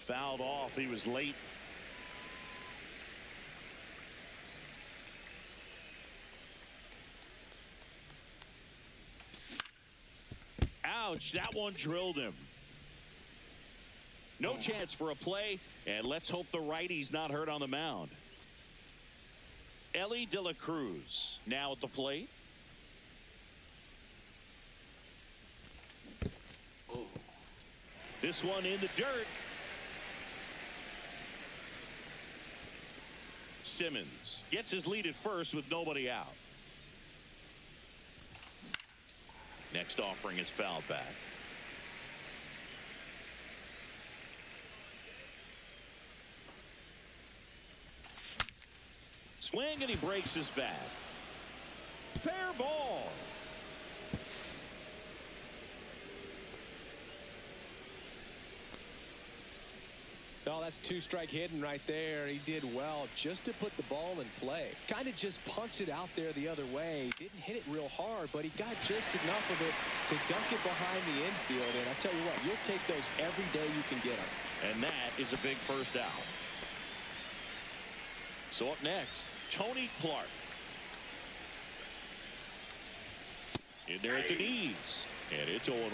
Fouled off. He was late. Ouch, that one drilled him. No chance for a play, and let's hope the righty's not hurt on the mound. Ellie De La Cruz now at the plate. This one in the dirt. Simmons gets his lead at first with nobody out. Next offering is fouled back. Swing and he breaks his bat. Fair ball. No, that's two-strike hitting right there. He did well just to put the ball in play. Kind of just punched it out there the other way. Didn't hit it real hard, but he got just enough of it to dunk it behind the infield. And I tell you what, you'll take those every day you can get them. And that is a big first out. So up next, Tony Clark. In there at the knees. And it's 0-1.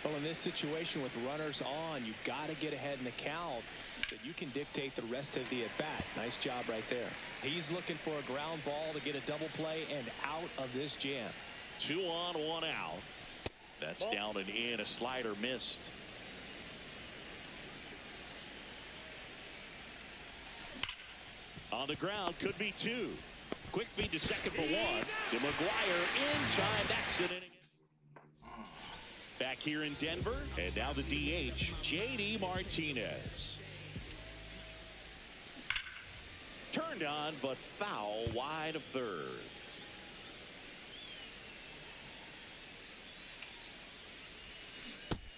Well, in this situation with runners on, you've got to get ahead in the count that you can dictate the rest of the at-bat. Nice job right there. He's looking for a ground ball to get a double play and out of this jam. 2 on, 1 out. That's down and in. A slider missed. On the ground, could be 2. Quick feed to second for 1. To McGuire in time. That's an inning. Back here in Denver, and now the DH, J.D. Martinez. Turned on, but foul wide of third.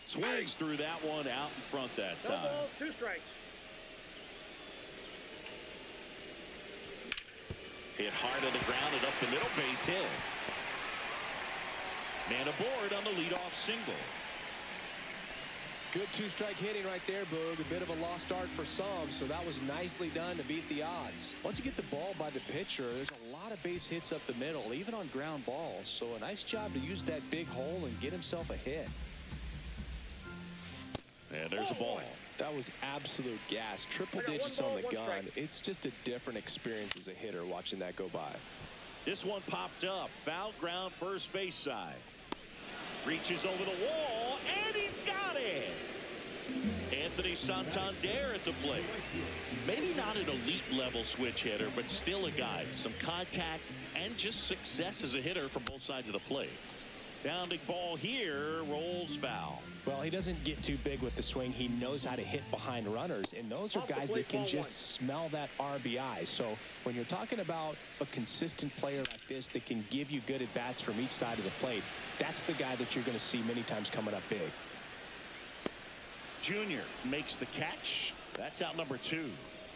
Swings through that one out in front that time. No ball, 2 strikes. Hit hard on the ground and up the middle, base hit. Man aboard on the leadoff single. Good two-strike hitting right there, Boog. A bit of a lost start for some, so that was nicely done to beat the odds. Once you get the ball by the pitcher, there's a lot of base hits up the middle, even on ground balls. So a nice job to use that big hole and get himself a hit. And there's a ball. That was absolute gas. Triple digits on the gun. It's just a different experience as a hitter watching that go by. This one popped up. Foul ground, first base side. Reaches over the wall, and he's got it. Anthony Santander at the plate. Maybe not an elite level switch hitter, but still a guy. Some contact and just success as a hitter from both sides of the plate. Bounding ball here, rolls foul. Well, he doesn't get too big with the swing. He knows how to hit behind runners, and those are guys that can just smell that RBI. So when you're talking about a consistent player like this that can give you good at-bats from each side of the plate, that's the guy that you're going to see many times coming up big. Junior makes the catch. That's out number 2.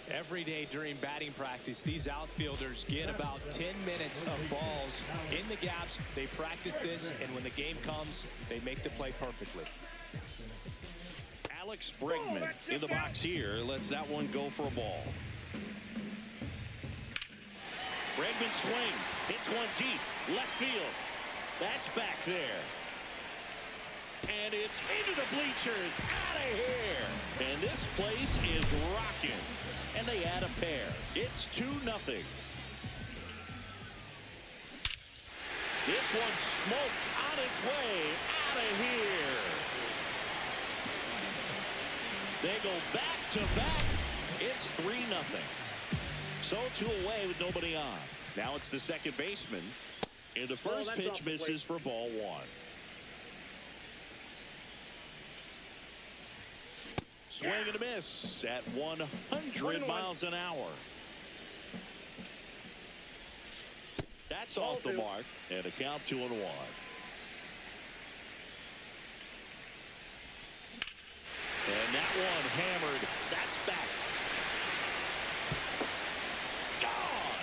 Every day during batting practice, these outfielders get about 10 minutes of balls in the gaps. They practice this, and when the game comes, they make the play perfectly. Alex Bregman in the box here. Lets that one go for a ball. Bregman swings. Hits one deep. Left field. That's back there. And it's into the bleachers. Out of here. And this place is rocking. And they add a pair. It's 2-0. This one smoked on its way out of here. They go back to back. It's 3-0. So 2 away with nobody on. Now it's the second baseman. And the first pitch misses for ball 1. Swing and a miss at 100 miles an hour. That's off the mark, and a count 2-1. And that one hammered. That's back. Gone.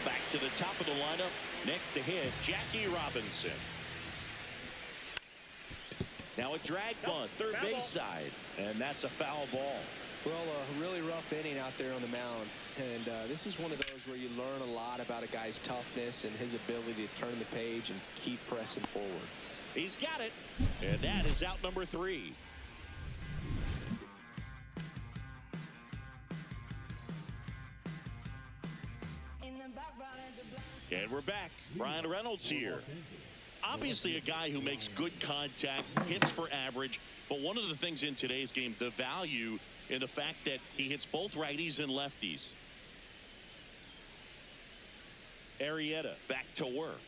Back to the top of the lineup. Next to hit, Jackie Robinson. Now a drag bunt, third base side, and that's a foul ball. Well, a really rough inning out there on the mound. And this is one of those where you learn a lot about a guy's toughness and his ability to turn the page and keep pressing forward. He's got it. And that is out number 3. And we're back. Brian Reynolds here. Obviously a guy who makes good contact, hits for average. But one of the things in today's game, the value in the fact that he hits both righties and lefties. Arrieta back to work.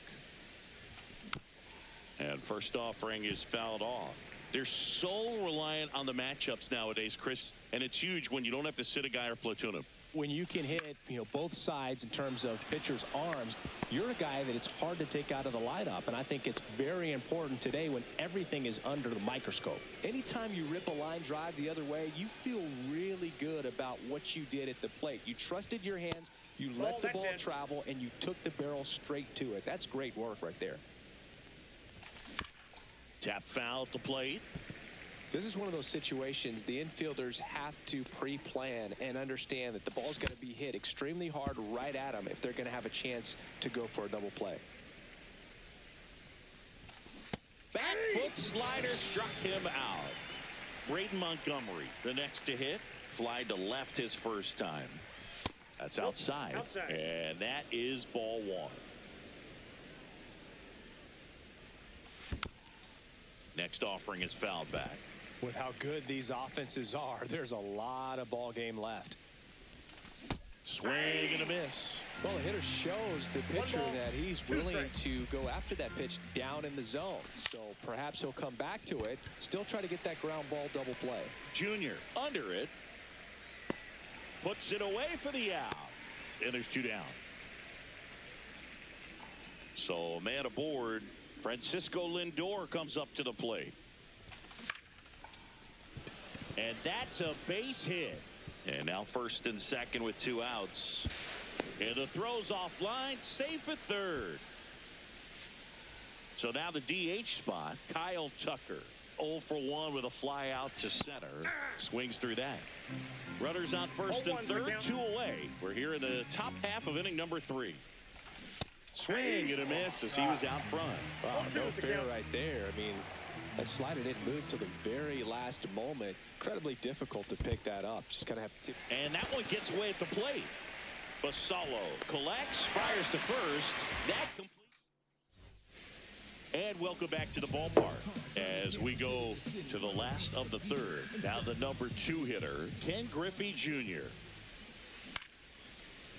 And first offering is fouled off. They're so reliant on the matchups nowadays, Chris, and it's huge when you don't have to sit a guy or platoon him. When you can hit, both sides in terms of pitchers' arms, you're a guy that it's hard to take out of the lineup. And I think it's very important today when everything is under the microscope. Anytime you rip a line drive the other way, you feel really good about what you did at the plate. You trusted your hands, you let the ball travel, and you took the barrel straight to it. That's great work right there. Tap foul at the plate. This is one of those situations the infielders have to pre-plan and understand that the ball's going to be hit extremely hard right at them if they're going to have a chance to go for a double play. Back foot slider struck him out. Braden Montgomery, the next to hit. Fly to left his first time. That's outside. And that is ball 1. Next offering is fouled back. With how good these offenses are, there's a lot of ball game left. Swing and a miss. Well, the hitter shows the pitcher that he's willing to go after that pitch down in the zone. So perhaps he'll come back to it, still try to get that ground ball double play. Junior under it. Puts it away for the out. And there's 2 down. So man aboard. Francisco Lindor comes up to the plate. And that's a base hit. And now first and second with 2 outs. And the throw's offline, safe at third. So now the DH spot, Kyle Tucker. 0 for 1 with a fly out to center. Swings through that. Runners on first and third, 2 away. We're here in the top half of inning number 3. Swing and a miss as he was out front. Wow, no fair right there. I mean, that slider didn't move till the very last moment. Incredibly difficult to pick that up. Just kind of have to. And that one gets away at the plate. Basallo collects, fires to first. That complete. And welcome back to the ballpark as we go to the last of the third. Now the number 2 hitter, Ken Griffey Jr.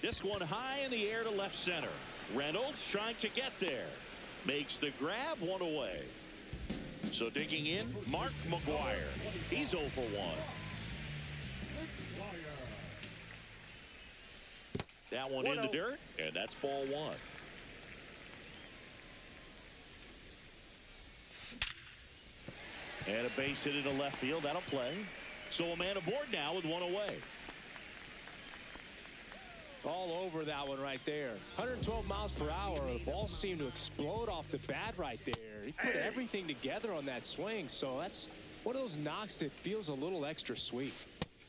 This one high in the air to left center. Reynolds trying to get there. Makes the grab, 1 away. So digging in, Mark McGuire. He's 0 for 1. That one in the dirt, and that's ball 1. And a base hit into left field. That'll play. So a man aboard now with 1 away. All over that one right there. 112 miles per hour. The ball seemed to explode off the bat right there. He put everything together on that swing. So that's one of those knocks that feels a little extra sweet.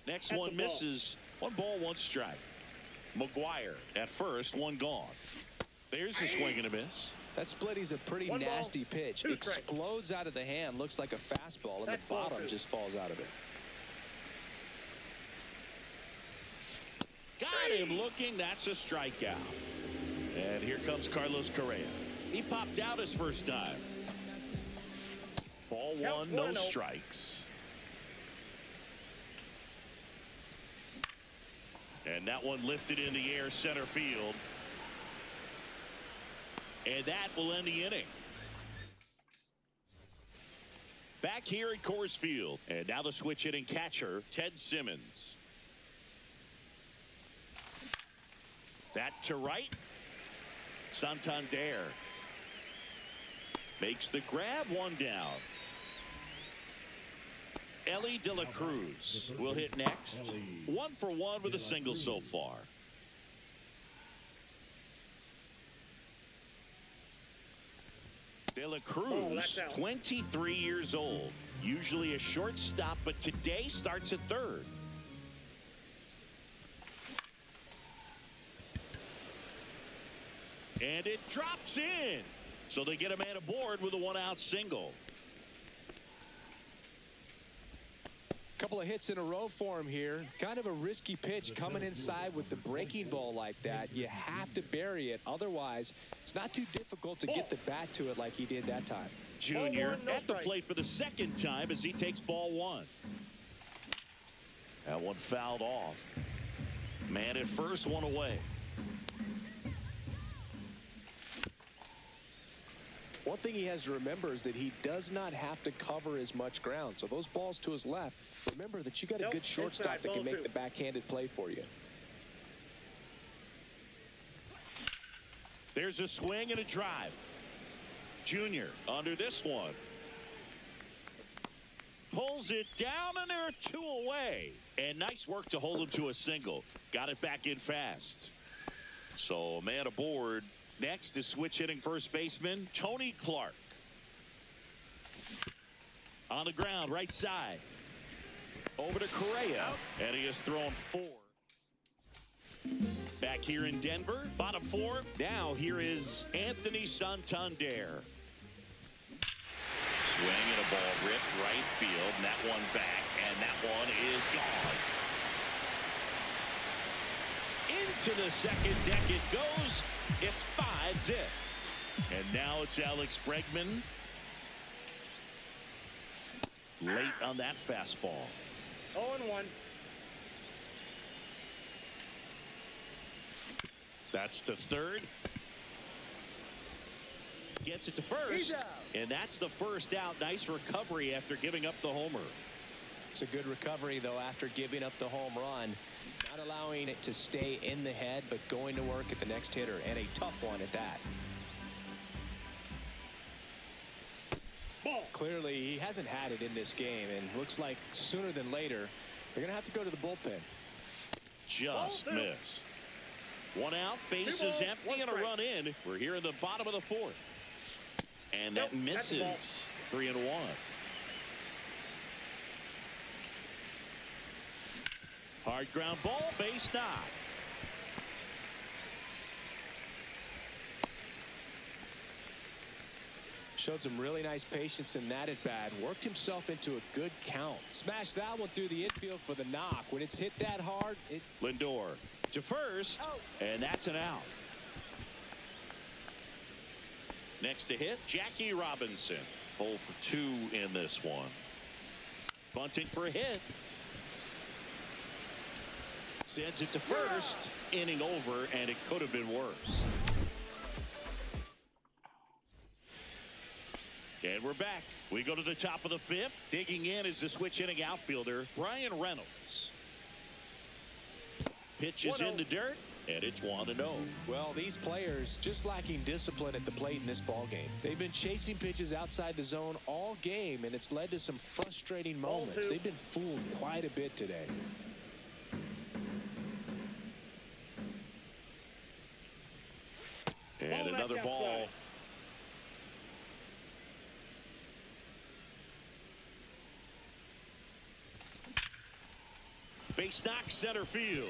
Next one misses. 1 ball, 1 strike. McGuire at first, 1 gone. There's the swing and a miss. That split is a pretty nasty pitch. Explodes out of the hand. Looks like a fastball, and the bottom just falls out of it. Got him looking. That's a strikeout. And here comes Carlos Correa. He popped out his first time. Ball 1, no strikes. And that one lifted in the air center field. And that will end the inning. Back here at Coors Field. And now the switch hitting catcher, Ted Simmons. That to right. Santander makes the grab, 1 down. Ellie De La Cruz will hit next. 1 for 1 with a single so far. De De La Cruz, 23 years old. Usually a shortstop, but today starts at third. And it drops in. So they get a man aboard with a one-out single. Couple of hits in a row for him here. Kind of a risky pitch coming inside with the breaking ball like that. You have to bury it. Otherwise, it's not too difficult to get the bat to it like he did that time. Junior at the plate for the second time as he takes ball one. That one fouled off. Man at first, one away. One thing he has to remember is that he does not have to cover as much ground. So those balls to his left, remember that you got a good shortstop that can make the backhanded play for you. There's a swing and a drive. Junior under this one. Pulls it down, and there are two away. And nice work to hold him to a single. Got it back in fast. So a man aboard. Next is switch hitting first baseman Tony Clark. On the ground, right side. Over to Correa. And he has thrown 4. Back here in Denver, bottom 4. Now here is Anthony Santander. Swing and a ball ripped right field. And that one back, and that one is gone. Into the second deck it goes. It's 5-zip. And now it's Alex Bregman. Late on that fastball. 0-1. That's to third. Gets it to first. And that's the first out. Nice recovery after giving up the homer. It's a good recovery, though, after giving up the home run. Not allowing it to stay in the head, but going to work at the next hitter, and a tough one at that. Ball. Clearly, he hasn't had it in this game, and looks like sooner than later, they're going to have to go to the bullpen. Just missed. One out, bases empty, and a run in. We're here in the bottom of the 4th. And that misses. 3-1. Hard ground ball, base knock. Showed some really nice patience in that at bat. Worked himself into a good count. Smashed that one through the infield for the knock. When it's hit that hard, it... Lindor to first, and that's an out. Next to hit, Jackie Robinson. 0 for 2 in this one. Bunting for a hit. Sends it to first. Inning over, and it could have been worse. And we're back. We go to the top of the 5th. Digging in is the switch hitting outfielder, Brian Reynolds. Pitch is in the dirt, and it's 1-0. Well, these players just lacking discipline at the plate in this ball game. They've been chasing pitches outside the zone all game, and it's led to some frustrating moments. They've been fooled quite a bit today. And another ball. Base knock, center field.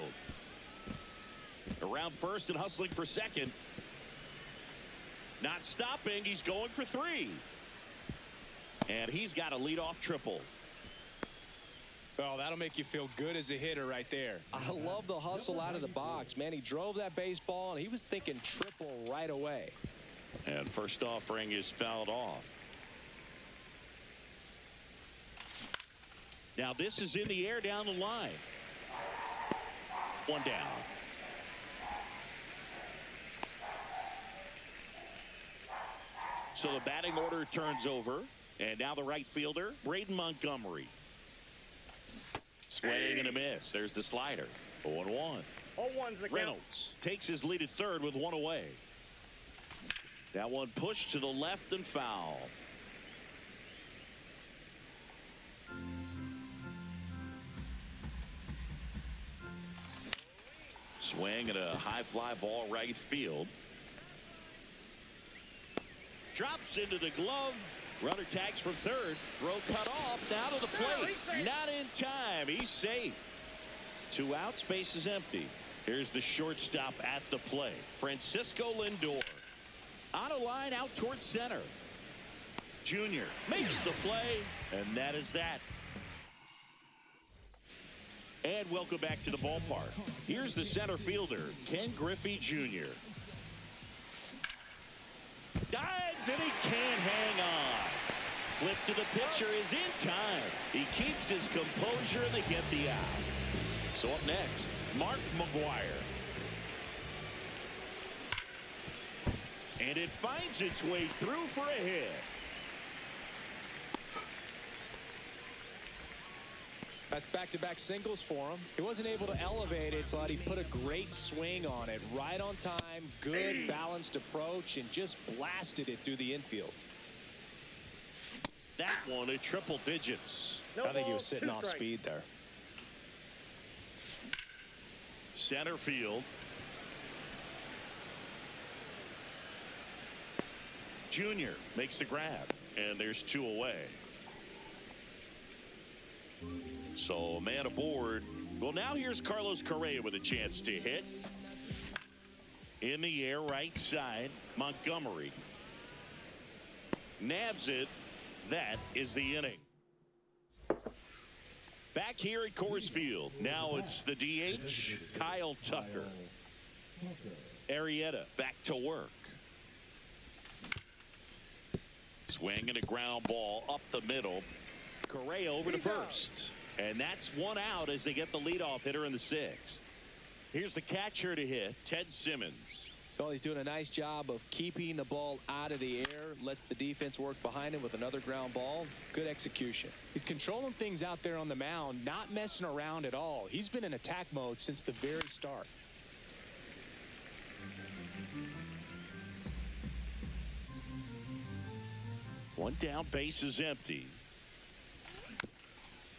Around first and hustling for second. Not stopping. He's going for 3. And he's got a leadoff triple. Oh, that'll make you feel good as a hitter right there. I love the hustle out of the box. Man, he drove that baseball, and he was thinking triple right away. And first offering is fouled off. Now this is in the air down the line. 1 down. So the batting order turns over. And now the right fielder, Braden Montgomery. Swing and a miss. There's the slider. 0-1. 0-1's the count. Reynolds takes his lead at third with 1 away. That one pushed to the left and foul. Swing and a high fly ball right field. Drops into the glove. Runner tags from third. Throw cut off. Now to the plate. Not in time. He's safe. 2 outs. Base is empty. Here's the shortstop at the plate. Francisco Lindor. On a line out towards center. Junior makes the play. And that is that. And welcome back to the ballpark. Here's the center fielder, Ken Griffey Jr. Dives and he can't hang on. Flip to the pitcher is in time. He keeps his composure and they get the out. So up next, Mark McGwire. And it finds its way through for a hit. That's back-to-back singles for him. He wasn't able to elevate it, but he put a great swing on it. Right on time, good balanced approach, and just blasted it through the infield. That one at triple digits. No I think he ball, was sitting 2 off strikes. speed there. Center field. Junior makes the grab, and there's 2 away. So a man aboard. Well, now here's Carlos Correa with a chance to hit. In the air, right side. Montgomery nabs it. That is the inning. Back here at Coors Field. Now it's the DH, Kyle Tucker. Arrieta back to work. Swing and a ground ball up the middle. Correa over to first. And that's 1 out as they get the leadoff hitter in the 6th. Here's the catcher to hit, Ted Simmons. Well, he's doing a nice job of keeping the ball out of the air. Lets the defense work behind him with another ground ball. Good execution. He's controlling things out there on the mound, not messing around at all. He's been in attack mode since the very start. One down, base is empty.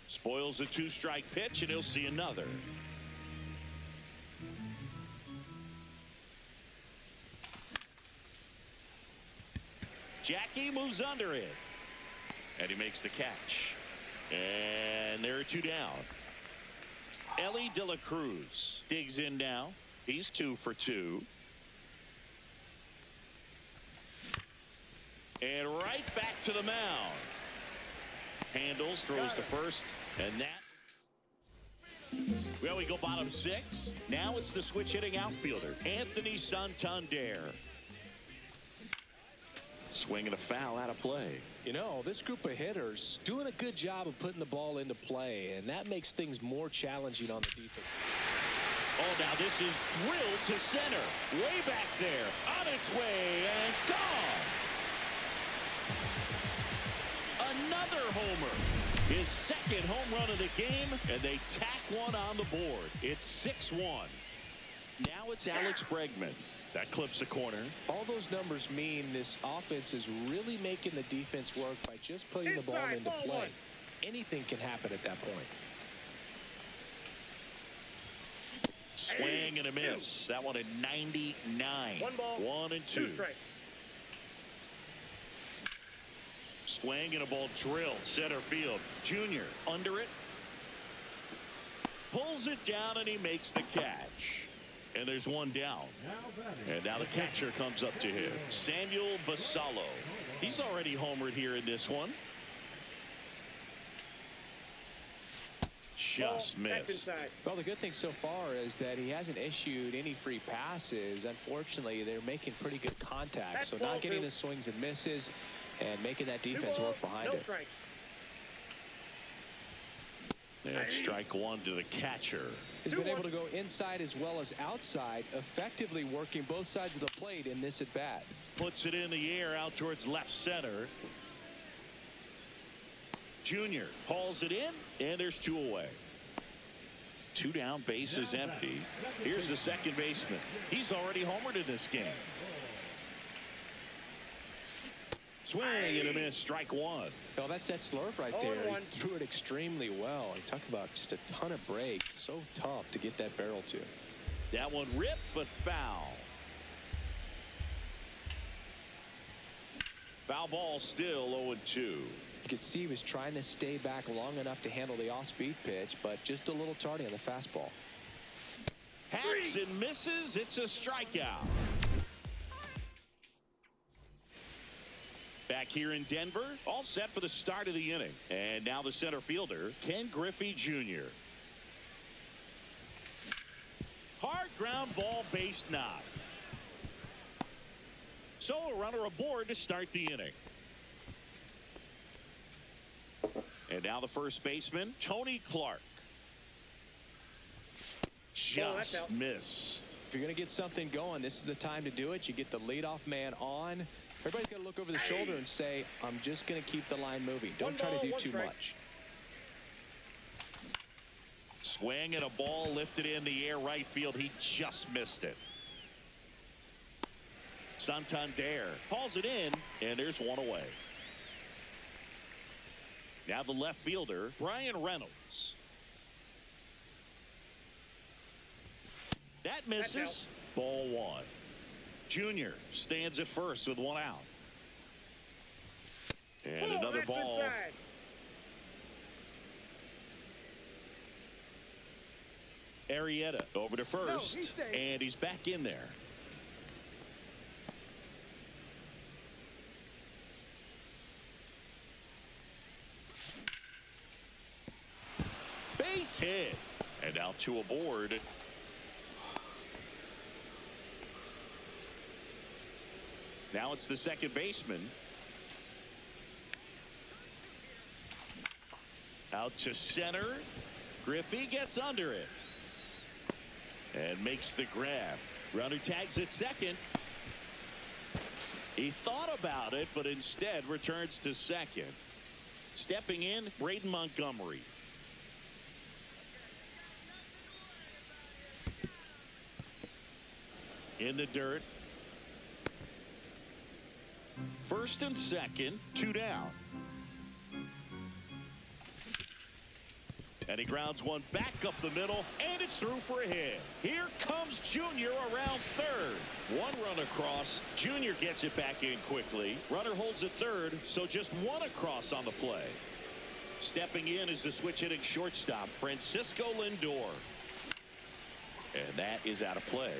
Spoils a 2-strike pitch, and he'll see another. Jackie moves under it. And he makes the catch. And there are 2 down. Ellie De La Cruz digs in now. He's 2 for 2. And right back to the mound. Handles, throws to first, and that. Well, we go bottom 6. Now it's the switch hitting outfielder, Anthony Santander. Swing and a foul out of play. You know, this group of hitters doing a good job of putting the ball into play, and that makes things more challenging on the defense. Oh, now this is drilled to center. Way back there. On its way and gone. Another homer. His 2nd home run of the game, and they tack one on the board. It's 6-1. Now it's Alex Bregman. That clips the corner. All those numbers mean this offense is really making the defense work by just putting the ball into play. Anything can happen at that point. Swing and a miss. That one at 99. 1 ball, 1 and 2. 2 strikes. Swing and a ball drilled center field. Junior under it. Pulls it down and he makes the catch. And there's 1 down. And now the catcher comes up to him. Samuel Basallo. He's already homered here in this one. Just missed. Well, the good thing so far is that he hasn't issued any free passes. Unfortunately, they're making pretty good contact. So not getting the swings and misses and making that defense work behind it. And strike 1 to the catcher. He's been able to go inside as well as outside, effectively working both sides of the plate in this at-bat. Puts it in the air out towards left center. Junior hauls it in, and there's 2 away. 2 down, base is empty. Here's the second baseman. He's already homered in this game. Swing and a miss, strike 1. Well, that's that slurve right there. He threw it extremely well. You talk about just a ton of breaks. So tough to get that barrel to. That one ripped, but foul. Foul ball still 0-2. You could see he was trying to stay back long enough to handle the off-speed pitch, but just a little tardy on the fastball. Hacks and misses. It's a strikeout. Back here in Denver, all set for the start of the inning. And now the center fielder, Ken Griffey Jr. Hard ground ball, base knock. So a runner aboard to start the inning. And now the first baseman, Tony Clark. Just missed. If you're going to get something going, this is the time to do it. You get the leadoff man on. Everybody's got to look over the shoulder and say, I'm just going to keep the line moving. Don't try to do too much. Swing and a ball lifted in the air right field. He just missed it. Santander hauls it in, and there's one away. Now the left fielder, Brian Reynolds. That misses. Ball one. Junior stands at first with one out. And another ball. Inside. Arrieta over to first. And he's back in there. Base hit. And now two aboard. Now it's the second baseman. Out to center. Griffey gets under it. And makes the grab. Runner tags at second. He thought about it, but instead returns to second. Stepping in, Braden Montgomery. In the dirt. First and second, two down. And he grounds one back up the middle, and it's through for a hit. Here comes Junior around third. One run across. Junior gets it back in quickly. Runner holds it third, so just one across on the play. Stepping in is the switch hitting shortstop, Francisco Lindor. And that is out of play.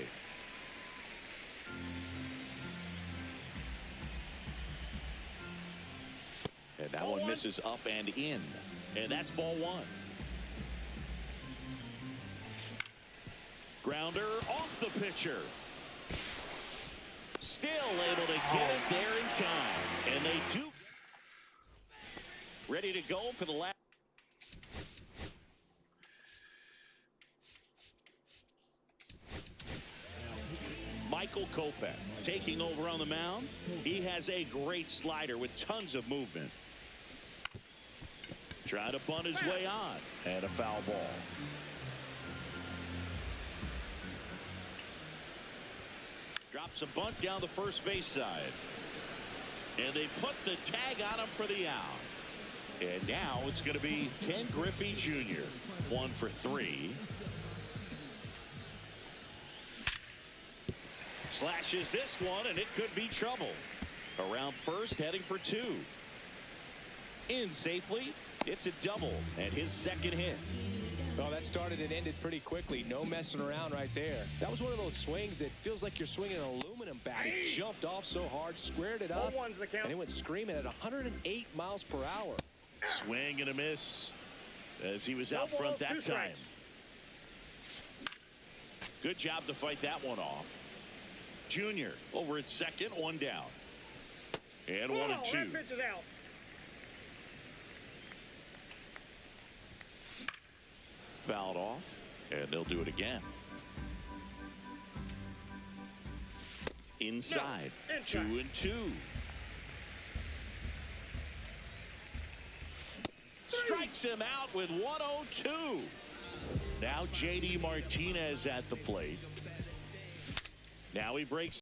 And that one misses up and in. And that's ball one. Grounder off the pitcher. Still able to get it there in time. And they do. Ready to go for the last. Michael Kopech taking over on the mound. He has a great slider with tons of movement. Trying to bunt his way on. And a foul ball. Drops a bunt down the first base side. And they put the tag on him for the out. And now it's going to be Ken Griffey Jr. 1 for 3. Slashes this one, and it could be trouble. Around first, heading for 2. In safely. It's a double and his second hit. Well, that started and ended pretty quickly. No messing around right there. That was one of those swings that feels like you're swinging an aluminum bat. He jumped off so hard, squared it up, and it went screaming at 108 miles per hour. Swing and a miss as he was out front that time. Good job to fight that one off. Junior over at second, one down. And 1 and 2. Fouled off, and they'll do it again. Inside. 2 and 2. Strikes him out with 102. Now J.D. Martinez at the plate. Now he breaks